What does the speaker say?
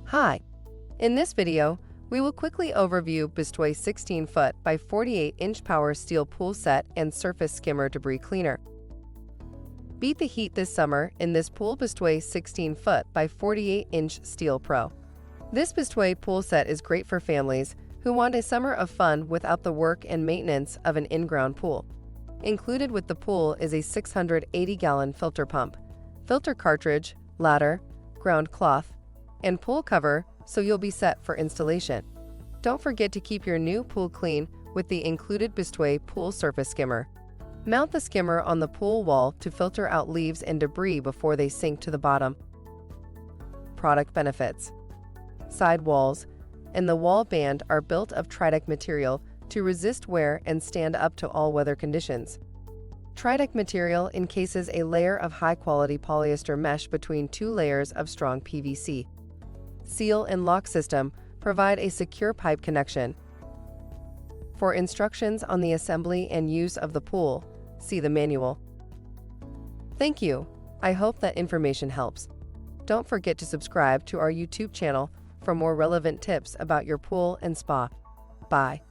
Hi! In this video, we will quickly overview Bestway 16-foot by 48-inch power steel pool set and surface skimmer debris cleaner. Beat the heat this summer in this pool Bestway 16-foot by 48-inch steel pro. This Bestway pool set is great for families who want a summer of fun without the work and maintenance of an in-ground pool. Included with the pool is a 680-gallon filter pump, filter cartridge, ladder, ground cloth, and pool cover, so you'll be set for installation. Don't forget to keep your new pool clean with the included Bestway Pool Surface Skimmer. Mount the skimmer on the pool wall to filter out leaves and debris before they sink to the bottom. Product benefits: side walls and the wall band are built of Tritech material to resist wear and stand up to all weather conditions. Tritech material encases a layer of high-quality polyester mesh between two layers of strong PVC. Seal and lock system provide a secure pipe connection. For instructions on the assembly and use of the pool, see the manual. Thank you. I hope that information helps. Don't forget to subscribe to our YouTube channel for more relevant tips about your pool and spa. Bye.